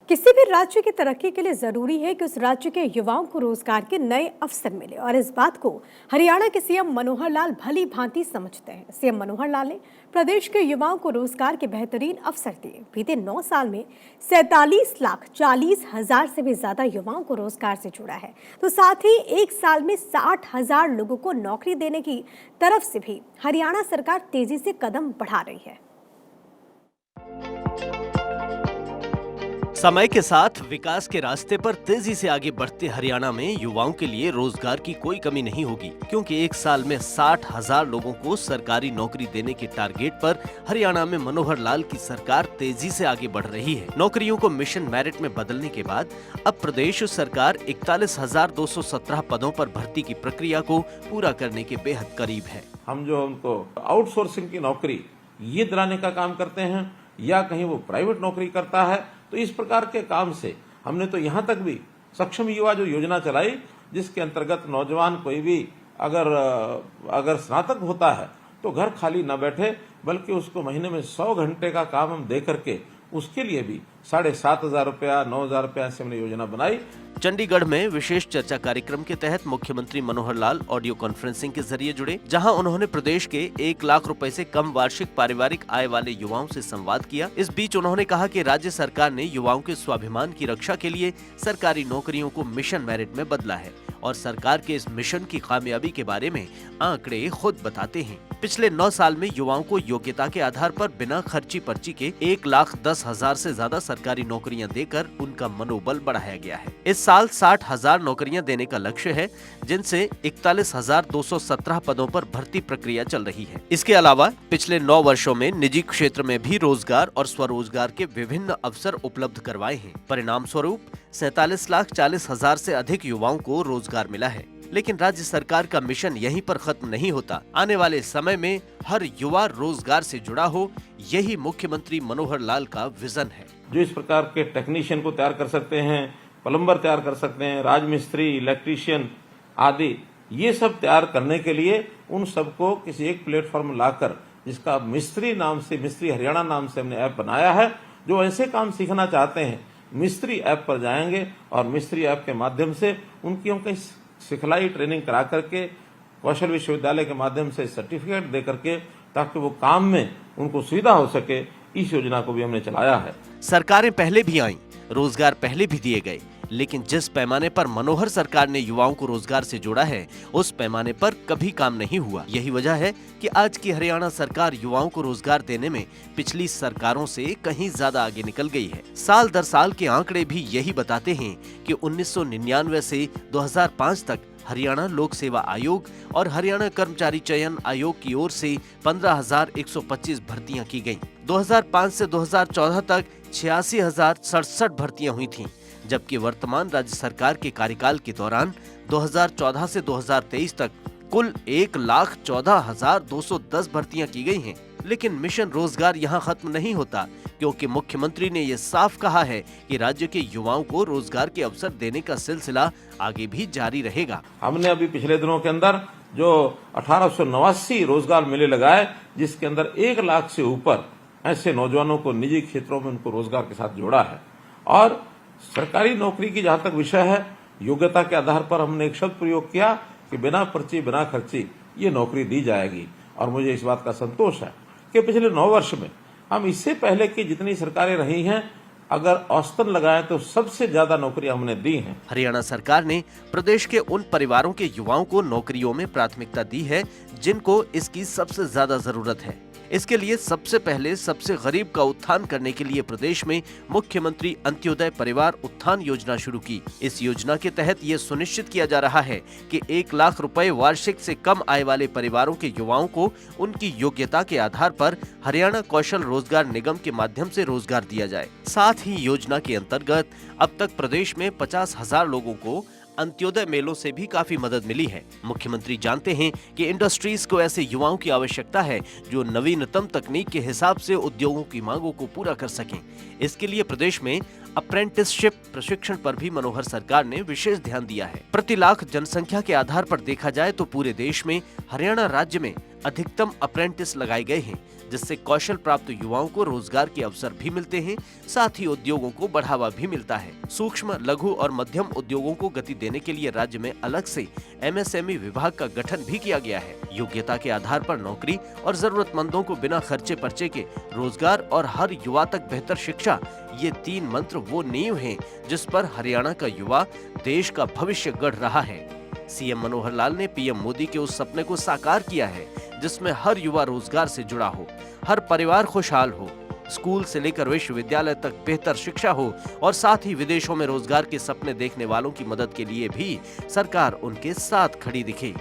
किसी भी राज्य की तरक्की के लिए जरूरी है कि उस राज्य के युवाओं को रोजगार के नए अवसर मिले और इस बात को हरियाणा के सीएम मनोहर लाल भली भांति समझते हैं। सीएम मनोहर लाल ने प्रदेश के युवाओं को रोजगार के बेहतरीन अवसर दिए। बीते 9 साल में 47,40,000 से भी ज्यादा युवाओं को रोजगार से जुड़ा है, तो साथ ही एक साल में 60,000 लोगों को नौकरी देने की तरफ से भी हरियाणा सरकार तेजी से कदम बढ़ा रही है। समय के साथ विकास के रास्ते पर तेजी से आगे बढ़ते हरियाणा में युवाओं के लिए रोजगार की कोई कमी नहीं होगी, क्योंकि एक साल में 60,000 लोगों को सरकारी नौकरी देने के टारगेट पर हरियाणा में मनोहर लाल की सरकार तेजी से आगे बढ़ रही है। नौकरियों को मिशन मेरिट में बदलने के बाद अब प्रदेश सरकार 41,217 पदों पर भर्ती की प्रक्रिया को पूरा करने के बेहद करीब है। हम जो उनको आउटसोर्सिंग की नौकरी ये दिलाने का काम करते हैं या कहीं वो प्राइवेट नौकरी करता है, तो इस प्रकार के काम से हमने तो यहाँ तक भी सक्षम युवा जो योजना चलाई, जिसके अंतर्गत नौजवान कोई भी अगर स्नातक होता है तो घर खाली न बैठे, बल्कि उसको महीने में 100 घंटे का काम हम दे करके उसके लिए भी 7,500 रुपया 9,000 रुपया ऐसे हमने योजना बनाई। चंडीगढ़ में विशेष चर्चा कार्यक्रम के तहत मुख्यमंत्री मनोहर लाल ऑडियो कॉन्फ्रेंसिंग के जरिए जुड़े, जहां उन्होंने प्रदेश के 1 लाख रुपए से कम वार्षिक पारिवारिक आय वाले युवाओं से संवाद किया। इस बीच उन्होंने कहा कि राज्य सरकार ने युवाओं के स्वाभिमान की रक्षा के लिए सरकारी नौकरियों को मिशन मेरिट में बदला है और सरकार के इस मिशन की कामयाबी के बारे में आंकड़े खुद बताते हैं। पिछले 9 साल में युवाओं को योग्यता के आधार पर बिना खर्ची पर्ची के 1,10,000 से ज्यादा सरकारी नौकरियां देकर उनका मनोबल बढ़ाया गया है। इस साल 60,000 नौकरियां देने का लक्ष्य है, जिनसे 41,217 पदों पर भर्ती प्रक्रिया चल रही है। इसके अलावा पिछले 9 वर्षों में निजी क्षेत्र में भी रोजगार और स्वरोजगार के विभिन्न अवसर उपलब्ध करवाए हैं। परिणाम स्वरूप 47,40,000 से अधिक युवाओं को रोजगार मिला है। लेकिन राज्य सरकार का मिशन यहीं पर खत्म नहीं होता। आने वाले समय में हर युवा रोजगार से जुड़ा हो, यही मुख्यमंत्री मनोहर लाल का विजन है। जो इस प्रकार के टेक्नीशियन को तैयार कर सकते हैं, प्लम्बर तैयार कर सकते हैं, राजमिस्त्री, इलेक्ट्रीशियन आदि, ये सब तैयार करने के लिए उन सबको किसी एक प्लेटफॉर्म लाकर, जिसका मिस्त्री नाम से, मिस्त्री हरियाणा नाम से हमने ऐप बनाया है। जो ऐसे काम सीखना चाहते हैं, मिस्त्री ऐप पर जाएंगे और मिस्त्री ऐप के माध्यम से उनकी हम कहीं सिखलाई ट्रेनिंग करा करके कौशल विश्वविद्यालय के माध्यम से सर्टिफिकेट दे करके, ताकि वो काम में उनको सुविधा हो सके, इस योजना को भी हमने चलाया है। सरकारें पहले भी आईं, रोजगार पहले भी दिए गए, लेकिन जिस पैमाने पर मनोहर सरकार ने युवाओं को रोजगार से जोड़ा है, उस पैमाने पर कभी काम नहीं हुआ। यही वजह है कि आज की हरियाणा सरकार युवाओं को रोजगार देने में पिछली सरकारों से कहीं ज्यादा आगे निकल गई है। साल दर साल के आंकड़े भी यही बताते हैं कि 1999 से 2005 तक हरियाणा लोक सेवा आयोग और हरियाणा कर्मचारी चयन आयोग की ओर से 15,125 भर्तियां की गयी। 2005 से 2014 तक 86,067 भर्तियां हुई थीं, जबकि वर्तमान राज्य सरकार के कार्यकाल के दौरान 2014 से 2023 तक कुल 1,14,210 भर्तियां की गई हैं। लेकिन मिशन रोजगार यहां खत्म नहीं होता, क्योंकि मुख्यमंत्री ने ये साफ कहा है कि राज्य के युवाओं को रोजगार के अवसर देने का सिलसिला आगे भी जारी रहेगा। हमने अभी पिछले दिनों के अंदर जो 1889 रोजगार मेले लगाए, जिसके अंदर 1 लाख से ऊपर ऐसे नौजवानों को निजी क्षेत्रों में उनको रोजगार के साथ जोड़ा है। और सरकारी नौकरी की जहां तक विषय है, योग्यता के आधार पर हमने एक शब्द प्रयोग किया कि बिना पर्ची बिना खर्ची ये नौकरी दी जाएगी। और मुझे इस बात का संतोष है कि पिछले 9 वर्ष में हम इससे पहले की जितनी सरकारें रही हैं, अगर औसतन लगाएं तो सबसे ज्यादा नौकरियां हमने दी हैं। हरियाणा सरकार ने प्रदेश के उन परिवारों के युवाओं को नौकरियों में प्राथमिकता दी है जिनको इसकी सबसे ज्यादा जरूरत है। इसके लिए सबसे पहले सबसे गरीब का उत्थान करने के लिए प्रदेश में मुख्यमंत्री अंत्योदय परिवार उत्थान योजना शुरू की। इस योजना के तहत ये सुनिश्चित किया जा रहा है कि 1 लाख रुपए वार्षिक से कम आय वाले परिवारों के युवाओं को उनकी योग्यता के आधार पर हरियाणा कौशल रोजगार निगम के माध्यम से रोजगार दिया जाए। साथ ही योजना के अंतर्गत अब तक प्रदेश में 50,000 लोगों को अंत्योदय मेलों से भी काफी मदद मिली है। मुख्यमंत्री जानते हैं कि इंडस्ट्रीज को ऐसे युवाओं की आवश्यकता है जो नवीनतम तकनीक के हिसाब से उद्योगों की मांगों को पूरा कर सकें। इसके लिए प्रदेश में अप्रेंटिसशिप प्रशिक्षण पर भी मनोहर सरकार ने विशेष ध्यान दिया है। प्रति लाख जनसंख्या के आधार पर देखा जाए तो पूरे देश में हरियाणा राज्य में अधिकतम अप्रेंटिस लगाए गए हैं, जिससे कौशल प्राप्त युवाओं को रोजगार के अवसर भी मिलते हैं, साथ ही उद्योगों को बढ़ावा भी मिलता है। सूक्ष्म, लघु और मध्यम उद्योगों को गति देने के लिए राज्य में अलग से MSME विभाग का गठन भी किया गया है। योग्यता के आधार पर नौकरी और जरूरतमंदों को बिना खर्चे पर्चे के रोजगार और हर युवा तक बेहतर शिक्षा, ये 3 मंत्र वो नींव हैं जिस पर हरियाणा का युवा देश का भविष्य गढ़ रहा है। सीएम मनोहर लाल ने पीएम मोदी के उस सपने को साकार किया है जिसमें हर युवा रोजगार से जुड़ा हो, हर परिवार खुशहाल हो, स्कूल से लेकर विश्वविद्यालय तक बेहतर शिक्षा हो और साथ ही विदेशों में रोजगार के सपने देखने वालों की मदद के लिए भी सरकार उनके साथ खड़ी दिखे।